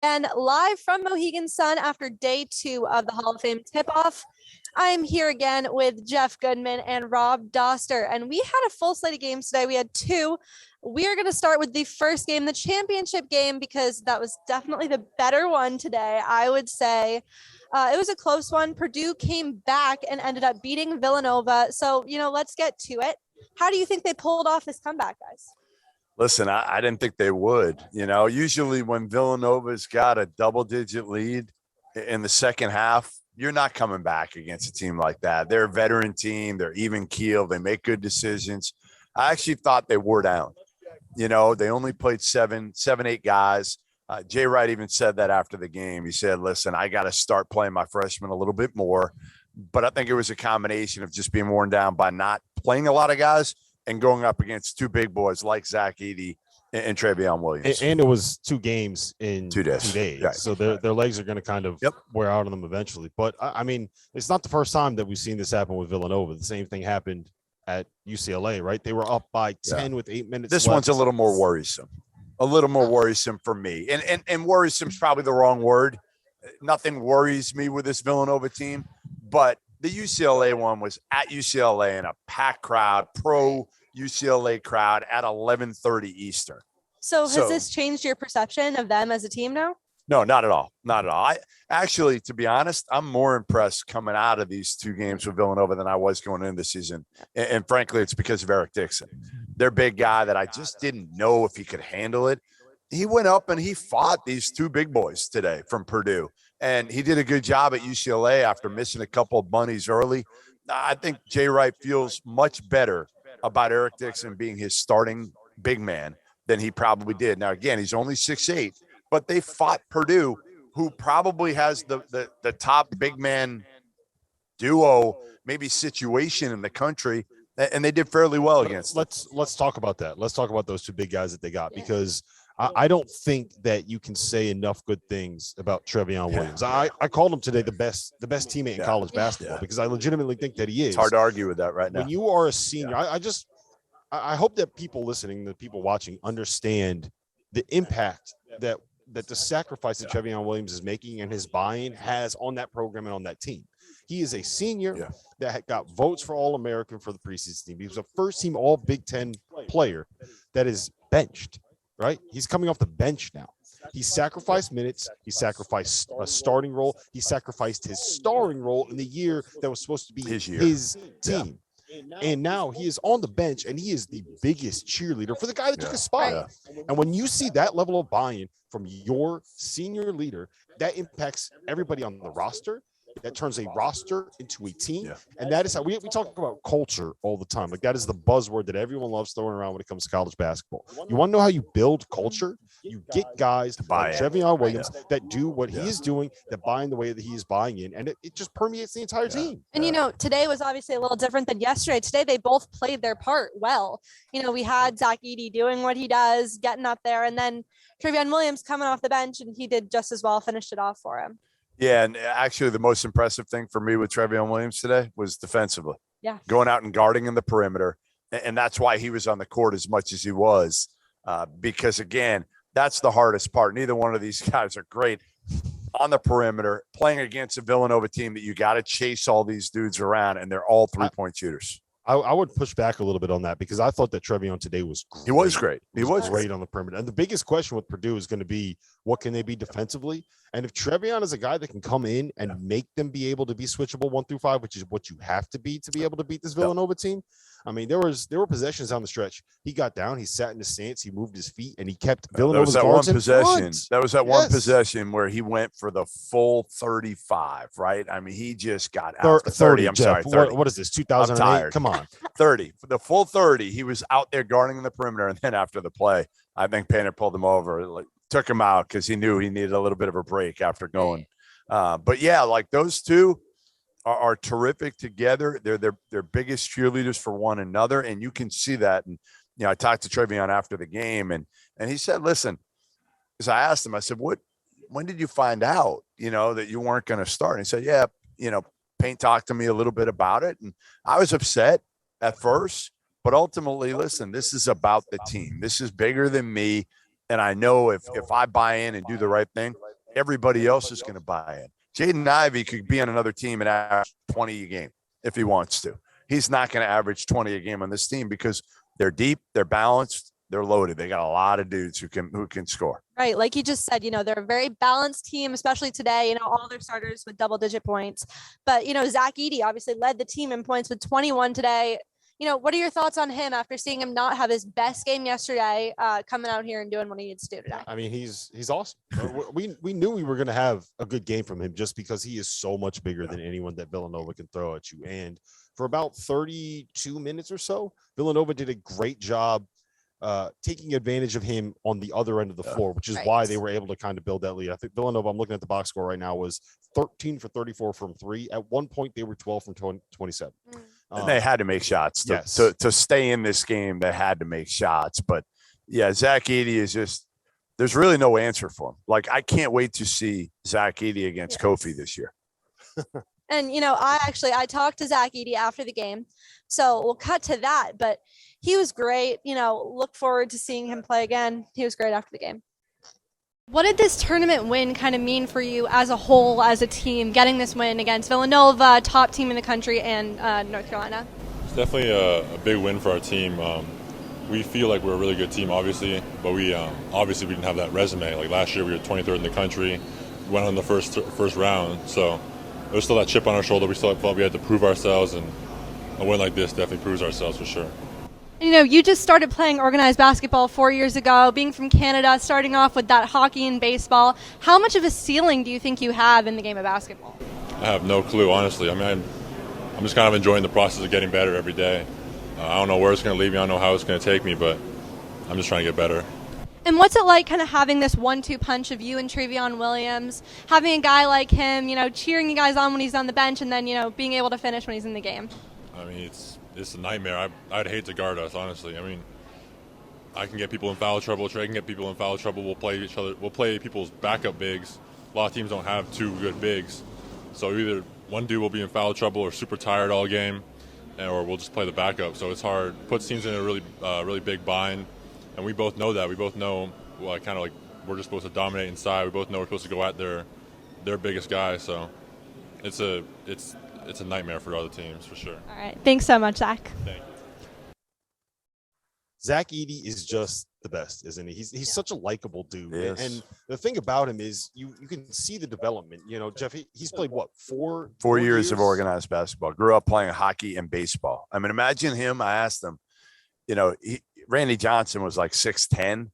And live from Mohegan Sun after day 2 of the Hall of Fame tip-off, I'm here again with Jeff Goodman and Rob Doster. And we had a full slate of games today. We had 2. We are going to start with the first game, the championship game, because that was definitely the better one today. I would say it was a close one. Purdue came back and ended up beating Villanova. So, let's get to it. How do you think they pulled off this comeback, guys? Listen, I didn't think they would. Usually when Villanova's got a double-digit lead in the second half, you're not coming back against a team like that. They're a veteran team. They're even keel. They make good decisions. I actually thought they wore down. They only played seven, 8 guys. Jay Wright even said that after the game. He said, listen, I got to start playing my freshmen a little bit more. But I think it was a combination of just being worn down by not playing a lot of guys and going up against 2 big boys like Edey and Trevion Williams. And it was 2 games in 2 days. 2 days. Right. So their legs are going to kind of wear out on them eventually. But, I mean, it's not the first time that we've seen this happen with Villanova. The same thing happened at UCLA, right? They were up by 10 with 8 minutes This left. one's a little more worrisome. A little more worrisome for me. And worrisome is probably the wrong word. Nothing worries me with this Villanova team. But the UCLA one was at UCLA in a packed crowd, pro UCLA crowd at 11:30 Eastern. So has this changed your perception of them as a team now? No, not at all. Not at all. I actually, to be honest, I'm more impressed coming out of these 2 games with Villanova than I was going into the season. And frankly, it's because of Eric Dixon, their big guy that I just didn't know if he could handle it. He went up and he fought these 2 big boys today from Purdue. And he did a good job at UCLA after missing a couple of bunnies early. I think Jay Wright feels much better about Eric Dixon being his starting big man than he probably did. Now, again, he's only 6'8", but they fought Purdue, who probably has the top big man duo, maybe situation in the country, and they did fairly well against them. Let's talk about that. Let's talk about those 2 big guys that they got, because I don't think that you can say enough good things about Trevion Williams. I called him today the best teammate in college basketball because I legitimately think that he is. It's hard to argue with that right now. When you are a senior, I hope that people listening, the people watching, understand the impact that the sacrifice that Trevion Williams is making and his buy-in has on that program and on that team. He is a senior that got votes for All-American for the preseason team. He was a first-team All-Big Ten player that is benched. Right? He's coming off the bench now. He sacrificed minutes. He sacrificed a starting role. He sacrificed his starring role in the year that was supposed to be his team. And now he is on the bench, and he is the biggest cheerleader for the guy that took his spot. And when you see that level of buy-in from your senior leader, that impacts everybody on the roster. That turns a roster into a team. And that is how we talk about culture all the time. Like, that is the buzzword that everyone loves throwing around when it comes to college basketball. You want to know how you build culture? You get guys like Trevion Williams that do what he is doing, that buy in the way that he is buying in, and it just permeates the entire team. And, today was obviously a little different than yesterday. Today, they both played their part well. We had Edey doing what he does, getting up there, and then Trevion Williams coming off the bench, and he did just as well, finished it off for him. Yeah, and actually the most impressive thing for me with Trevion Williams today was defensively. Yeah. Going out and guarding in the perimeter. And that's why he was on the court as much as he was. Because, again, that's the hardest part. Neither one of these guys are great on the perimeter, playing against a Villanova team that you got to chase all these dudes around, and they're all 3-point shooters. I would push back a little bit on that, because I thought that Trevion today was great. He was great. He was great on the perimeter. And the biggest question with Purdue is going to be, what can they be defensively? And if Trevion is a guy that can come in and make them be able to be switchable 1 through 5, which is what you have to be able to beat this Villanova team. I mean, there were possessions down the stretch. He got down, he sat in the stance, he moved his feet, and he kept Villanova's guards in front. That was that one possession where he went for the full 35, right? I mean, he just got out 30. I'm sorry, 30. What is this, 2008? Come on. 30. For the full 30, he was out there guarding in the perimeter, and then after the play, I think Painter pulled him over, took him out because he knew he needed a little bit of a break after going. But, yeah, like those 2 are terrific together. They're their biggest cheerleaders for one another, and you can see that. And I talked to Trevion after the game, and he said, "Listen," because I asked him, I said, when did you find out, that you weren't going to start?" And he said, "Yeah, Paint talked to me a little bit about it, and I was upset at first, but ultimately, listen, this is about the team. This is bigger than me, and I know if I buy in and do the right thing, everybody else is going to buy in. Jaden Ivey could be on another team and average 20 a game if he wants to. He's not going to average 20 a game on this team because they're deep, they're balanced, they're loaded. They got a lot of dudes who can score. Right. Like you just said, they're a very balanced team, especially today, all their starters with double-digit points. But, Zach Edey obviously led the team in points with 21 today. What are your thoughts on him after seeing him not have his best game yesterday, coming out here and doing what he needs to do today? I mean, he's awesome. We knew we were going to have a good game from him just because he is so much bigger than anyone that Villanova can throw at you. And for about 32 minutes or so, Villanova did a great job taking advantage of him on the other end of the floor, which is why they were able to kind of build that lead. I think Villanova, I'm looking at the box score right now, was 13 for 34 from three. At one point, they were 12 from 27. And they had to make shots to stay in this game. They had to make shots. But yeah, Zach Edey is just, there's really no answer for him. Like, I can't wait to see Zach Edey against Kofi this year. And, I talked to Zach Edey after the game, so we'll cut to that, but he was great. Look forward to seeing him play again. He was great after the game. What did this tournament win kind of mean for you as a whole, as a team, getting this win against Villanova, top team in the country, and North Carolina? It's definitely a big win for our team. We feel like we're a really good team, obviously, but we didn't have that resume. Like last year, we were 23rd in the country, went on the first round, so there was still that chip on our shoulder. We still felt we had to prove ourselves, and a win like this definitely proves ourselves for sure. You just started playing organized basketball 4 years ago, being from Canada, starting off with that hockey and baseball. How much of a ceiling do you think you have in the game of basketball? I have no clue, honestly. I mean, I'm just kind of enjoying the process of getting better every day. I don't know where it's going to lead me. I don't know how it's going to take me, but I'm just trying to get better. And what's it like kind of having this 1-2 punch of you and Trevion Williams, having a guy like him, cheering you guys on when he's on the bench and then, being able to finish when he's in the game? I mean, it's a nightmare. I'd hate to guard us, honestly. I mean, I can get people in foul trouble. Trey can get people in foul trouble. We'll play each other. We'll play people's backup bigs. A lot of teams don't have two good bigs. So either one dude will be in foul trouble or super tired all game, or we'll just play the backup. So it's hard. Puts teams in a really big bind. And we both know that. We both know, we're just supposed to dominate inside. We both know we're supposed to go at their biggest guy. So it's a nightmare for other teams for sure. All right. Thanks so much, Zach. Thank you. Zach Edey is just the best, isn't he? He's such a likable dude. Yes. And the thing about him is you can see the development. Jeff, he's played what, four years of organized basketball. Grew up playing hockey and baseball. I mean, imagine him. I asked him, Randy Johnson was like 6'10",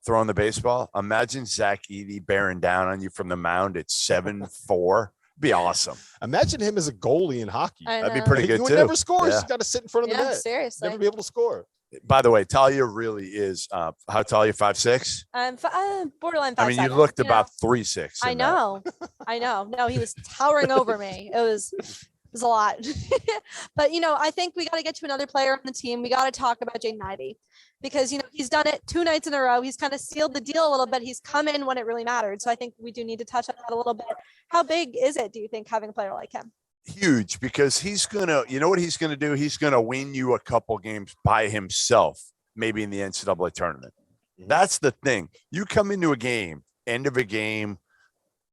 throwing the baseball. Imagine Zach Edey bearing down on you from the mound at 7'4". Be awesome. Imagine him as a goalie in hockey. That'd be pretty good He would too. never score. Yeah. He's got to sit in front of the net. Seriously. Never be able to score. By the way, Talia really is. How tall are you? 5'6"? I'm borderline 5'7". I mean, you looked about 3'6". I know. No, he was towering over me. It was a lot. But I think we got to get to another player on the team. We got to talk about Jaden Ivey, because he's done it 2 nights in a row. He's kind of sealed the deal a little bit. He's come in when it really mattered. So I think we do need to touch on that a little bit. How big is it, do you think, having a player like him? Huge, because he's gonna. You know what he's gonna do? He's gonna win you a couple games by himself, maybe in the NCAA tournament. That's the thing. You come into a game, end of a game,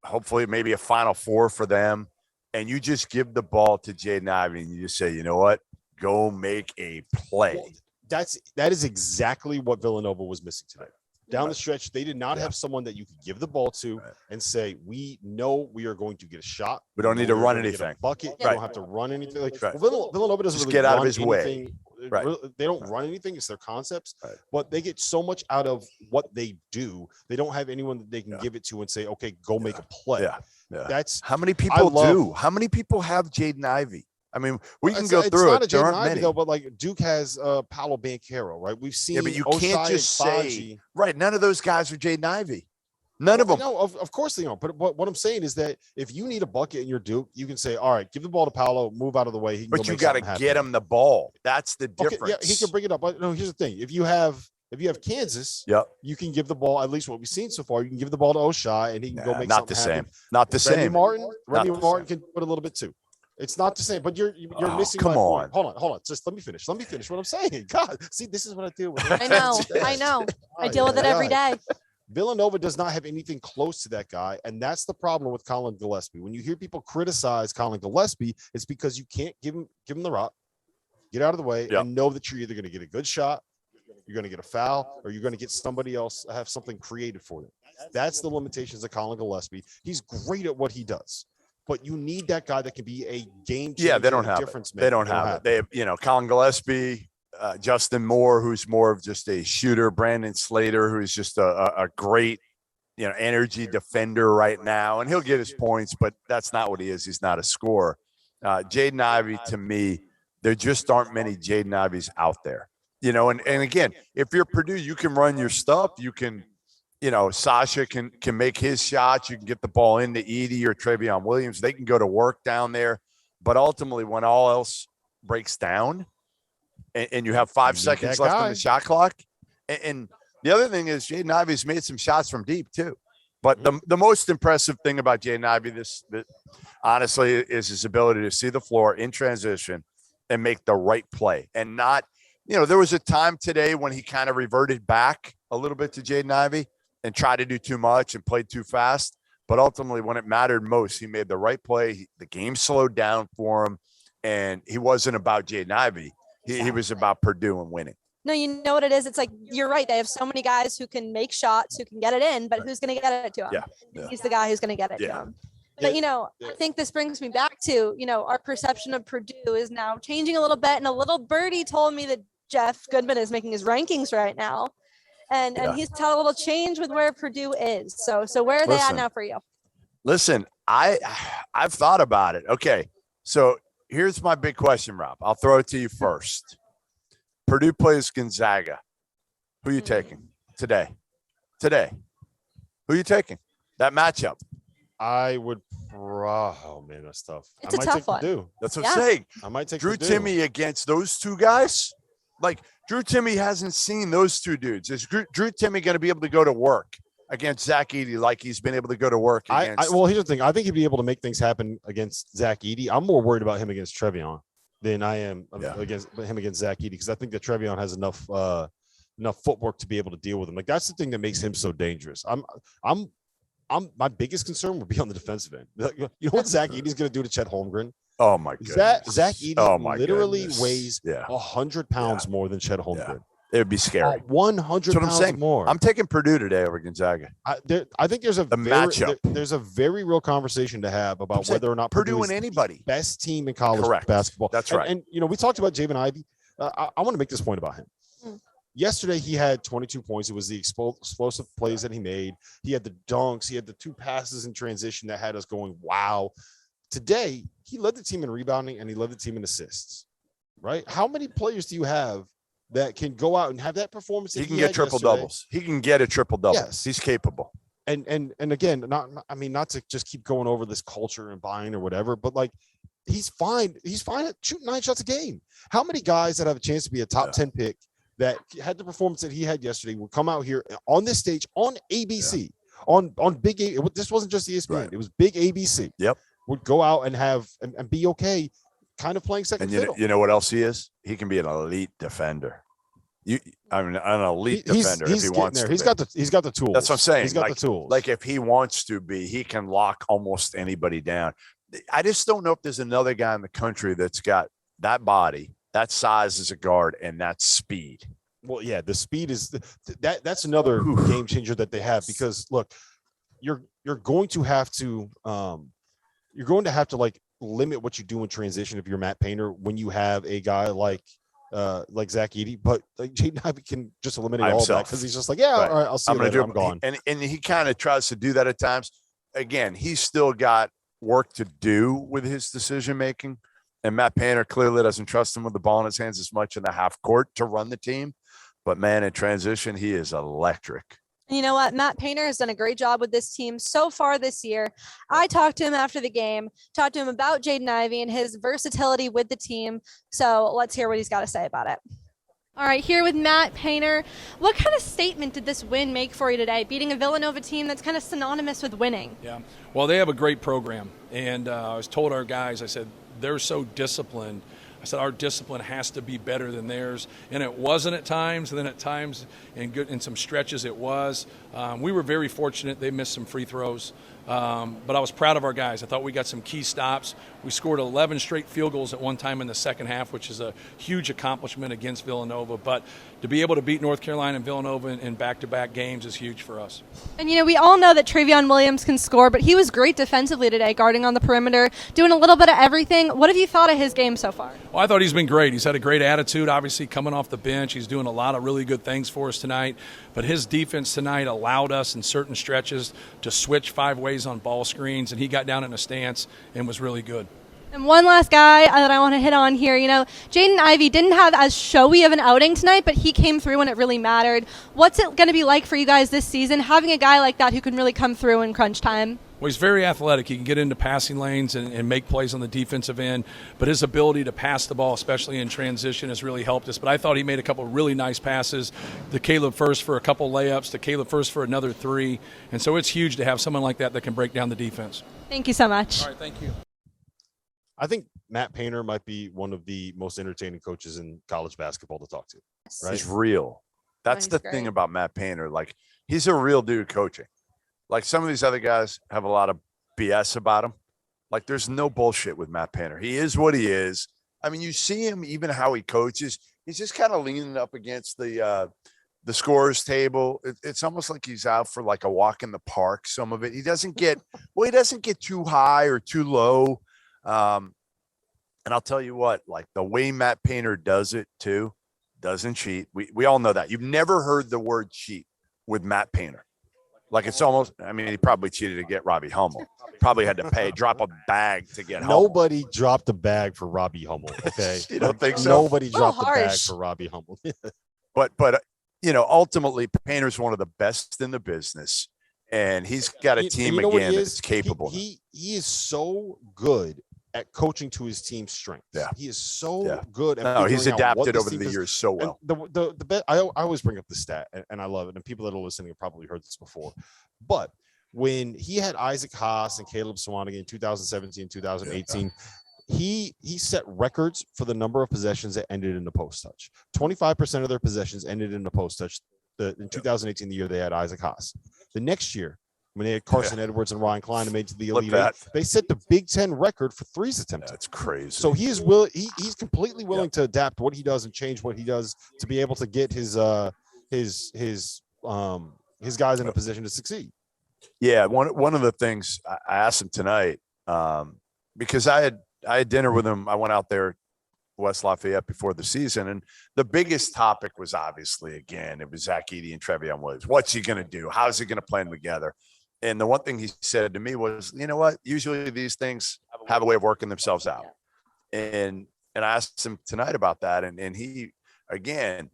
hopefully maybe a Final Four for them, and you just give the ball to Jaden Ivey and you just say, you know what? Go make a play. Well, that is exactly what Villanova was missing today. Down the stretch, they did not have someone that you could give the ball to and say, we know we are going to get a shot. We don't need to run anything. Bucket. You don't have to run anything. Right. Villanova doesn't just really get out run of his anything. way. Right. They don't run anything. It's their concepts, but they get so much out of what they do. They don't have anyone that they can give it to and say, okay, go make a play. That's how many people do. How many people have Jaden Ivey? I mean, we can go through it. There aren't many, though, but like Duke has Paolo Banchero, right? We've seen, but you Oshai can't just and say, right? None of those guys are Jaden Ivey. None of them. No, of course they don't. But what I'm saying is that if you need a bucket in your Duke, you can say, all right, give the ball to Paolo, move out of the way. He can but you got to get him the ball. That's the difference. Okay, yeah, he can bring it up. But no, here's the thing: if you have Kansas, you can give the ball. At least what we've seen so far, you can give the ball to Oshai, and he can go make not something the same. happen. Not the same. Remy Martin can put a little bit too. It's not the same, but you're missing. Come on. Hold on. Just let me finish. What I'm saying. God, see, this is what I deal with. I know. I deal with it every day. Villanova does not have anything close to that guy, and that's the problem with Colin Gillespie. When you hear people criticize Colin Gillespie, it's because you can't give him the rock, get out of the way, and know that you're either going to get a good shot, you're going to get a foul, or you're going to get somebody else have something created for them. That's the limitations of Colin Gillespie. He's great at what he does, but you need that guy that can be a game changer. Yeah, they don't have difference it. They don't have it. They have, Colin Gillespie, Justin Moore, who's more of just a shooter, Brandon Slater, who's just a great, energy defender right now, and he'll get his points, but that's not what he is. He's not a scorer. Jaden Ivey, to me, there just aren't many Jaden Iveys out there, and again, if you're Purdue, you can run your stuff. You can, Sasha can make his shots. You can get the ball into Edey or Trevion Williams. They can go to work down there, but ultimately when all else breaks down, and you have 5 seconds left on the shot clock. And the other thing is Jaden Ivey's made some shots from deep too. But the most impressive thing about Jaden Ivey, that honestly, is his ability to see the floor in transition and make the right play. And not, there was a time today when he kind of reverted back a little bit to Jaden Ivey and tried to do too much and played too fast. But ultimately, when it mattered most, he made the right play. The game slowed down for him, and he wasn't about Jaden Ivey. He was about Purdue and winning. No, you know what it is? It's like, you're right. They have so many guys who can make shots, who can get it in, but who's going to get it to him? Yeah. He's the guy who's going to get it to him. But, I think this brings me back to, our perception of Purdue is now changing a little bit. And a little birdie told me that Jeff Goodman is making his rankings right now. And he's had a little change with where Purdue is. So where are they at now for you? Listen, I've thought about it. Okay, so here's my big question, Rob. I'll throw it to you first. Purdue plays Gonzaga. Who are you taking today? Who are you taking? That matchup. I would. Oh man, that's tough. It's a tough one. Purdue. That's what I'm saying. I might take Drew Purdue. Timme against those two guys. Like, Drew Timme hasn't seen those two dudes. Is Drew Timme going to be able to go to work against Zach Edey like he's been able to go to work against? Well, here's the thing. I think he'd be able to make things happen against Zach Edey. I'm more worried about him against Trevion than I am against Zach Edey, because I think that Trevion has enough footwork to be able to deal with him. Like, that's the thing that makes him so dangerous. My biggest concern would be on the defensive end. You know what Zach Edey's going to do to Chet Holmgren? Oh my goodness. Zach Edey literally weighs 100 pounds more than Chet Holmgren. Yeah. It would be scary. 100 pounds more. I'm taking Purdue today over Gonzaga. I think there's matchup. There's a very real conversation to have about whether or not Purdue and anybody best team in college basketball. That's right. And we talked about Jaden Ivey. I want to make this point about him. Yesterday, he had 22 points. It was the explosive plays that he made. He had the dunks. He had the 2 passes in transition that had us going, wow. Today, he led the team in rebounding and he led the team in assists, right? How many players do you have that can go out and have that performance? He can get triple doubles. He can get a triple double. Yes. He's capable. And again, not to just keep going over this culture and buying or whatever, but like, he's fine. He's fine at shooting 9 shots a game. How many guys that have a chance to be a top 10 pick that had the performance that he had yesterday would come out here on this stage on ABC, on Big A? This wasn't just ESPN. Right. It was Big ABC. Yep. Would go out and have and be okay, kind of playing second fiddle. You know what else he is? He can be an elite defender. An elite defender if he wants to. He's got the tools. That's what I'm saying. He's got the tools. Like, if he wants to be, he can lock almost anybody down. I just don't know if there's another guy in the country that's got that body, that size as a guard, and that speed. Well, yeah, the speed is that's another game changer that they have, because look, you're going to have to like limit what you do in transition if you're Matt Painter when you have a guy like Zach Edey, but like Jaden Ivey can just eliminate all of that, because he's just like, all right, I'll see you later, I'm gone. And he kind of tries to do that at times. Again, he's still got work to do with his decision making, and Matt Painter clearly doesn't trust him with the ball in his hands as much in the half court to run the team. But man, in transition, he is electric. You know what? Matt Painter has done a great job with this team so far this year. I talked to him after the game, talked to him about Jaden Ivey and his versatility with the team. So let's hear what he's got to say about it. All right, here with Matt Painter. What kind of statement did this win make for you today, beating a Villanova team that's kind of synonymous with winning? Yeah, well, they have a great program. And I was told our guys, I said, they're so disciplined. I said our discipline has to be better than theirs, and it wasn't at times. And then at times, in some stretches, it was. We were very fortunate. They missed some free throws, but I was proud of our guys. I thought we got some key stops. We scored 11 straight field goals at one time in the second half, which is a huge accomplishment against Villanova. But to be able to beat North Carolina and Villanova in back-to-back games is huge for us. And, we all know that Trevion Williams can score, but he was great defensively today, guarding on the perimeter, doing a little bit of everything. What have you thought of his game so far? Well, I thought he's been great. He's had a great attitude, obviously, coming off the bench. He's doing a lot of really good things for us tonight. But his defense tonight allowed us in certain stretches to switch 5 ways on ball screens, and he got down in a stance and was really good. And one last guy that I want to hit on here, Jaden Ivey didn't have as showy of an outing tonight, but he came through when it really mattered. What's it going to be like for you guys this season, having a guy like that who can really come through in crunch time? Well, he's very athletic. He can get into passing lanes and make plays on the defensive end, but his ability to pass the ball, especially in transition, has really helped us. But I thought he made a couple really nice passes. To Caleb First for a couple layups, to Caleb First for another 3. And so it's huge to have someone like that can break down the defense. Thank you so much. All right, thank you. I think Matt Painter might be one of the most entertaining coaches in college basketball to talk to. Right? He's real. That's the thing about Matt Painter. Like, he's a real dude coaching. Like, some of these other guys have a lot of BS about him. Like, there's no bullshit with Matt Painter. He is what he is. I mean, you see him, even how he coaches, he's just kind of leaning up against the scorer's table. It's almost like he's out for like a walk in the park. Some of it, he doesn't get too high or too low. And I'll tell you what, like, the way Matt Painter does it too, doesn't cheat. We all know that. You've never heard the word cheat with Matt Painter. Like, it's almost, I mean, he probably cheated to get Robbie Hummel. Probably had to drop a bag to get Hummel. Nobody dropped a bag for Robbie Hummel, okay? You don't think so? Nobody dropped a bag for Robbie Hummel. But ultimately, Painter's one of the best in the business, and he's got a team again that's capable. He is so good at coaching to his team's strengths. Yeah. He is so good at he's adapted over the years so well. And I always bring up the stat, and I love it, and people that are listening have probably heard this before. But when he had Isaac Haas and Caleb Swanigan in 2017, 2018, he set records for the number of possessions that ended in the post touch. 25% of their possessions ended in the post touch. In 2018, the year they had Isaac Haas. The next year, when they had Carson Edwards and Ryan Klein and made it to the Elite Eight, they set the Big Ten record for threes attempted. That's crazy. So he's completely willing to adapt what he does and change what he does to be able to get his guys in a position to succeed. Yeah, one of the things I asked him tonight, because I had dinner with him. I went out there, West Lafayette, before the season, and the biggest topic was obviously, again, it was Zach Edey and Trevion Williams. What's he going to do? How's he going to play them together? And the one thing he said to me was, you know what? Usually these things have a way of working themselves out. And I asked him tonight about that, and he again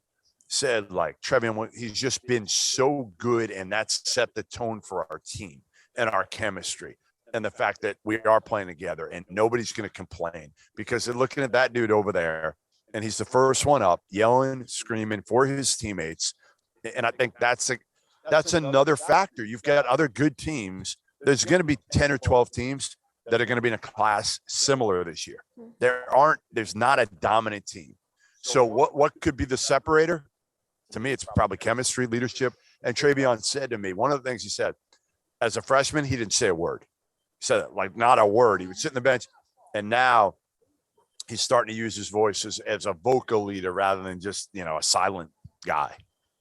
said, like, Trevion, he's just been so good, and that's set the tone for our team and our chemistry. And the fact that we are playing together and nobody's going to complain, because they're looking at that dude over there and he's the first one up, yelling, screaming for his teammates. And I think that's another factor. You've got other good teams. There's going to be 10 or 12 teams that are going to be in a class similar this year. There's not a dominant team. So what could be the separator? To me, it's probably chemistry, leadership. And Trevion said to me, one of the things he said, as a freshman, he didn't say a word. He said, like, not a word. He would sit on the bench, and now he's starting to use his voice as a vocal leader rather than just, a silent guy.